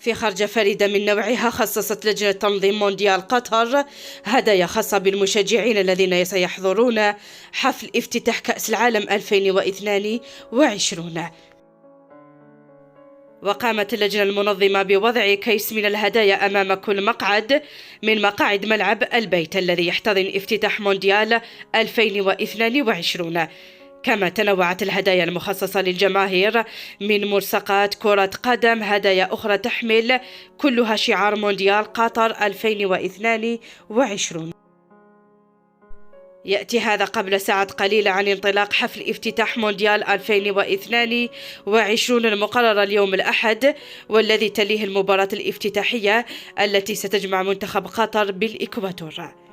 في خرجة فريدة من نوعها خصصت لجنة تنظيم مونديال قطر هدايا خاصة بالمشجعين الذين سيحضرون حفل افتتاح كأس العالم 2022. وقامت اللجنة المنظمة بوضع كيس من الهدايا أمام كل مقعد من مقاعد ملعب البيت الذي يحتضن افتتاح مونديال 2022. كما تنوعت الهدايا المخصصة للجماهير من ملصقات كرة قدم، هدايا أخرى تحمل كلها شعار مونديال قطر 2022. يأتي هذا قبل ساعات قليلة عن انطلاق حفل افتتاح مونديال 2022 المقرر اليوم الأحد، والذي تليه المباراة الافتتاحية التي ستجمع منتخب قطر بالإكوادور.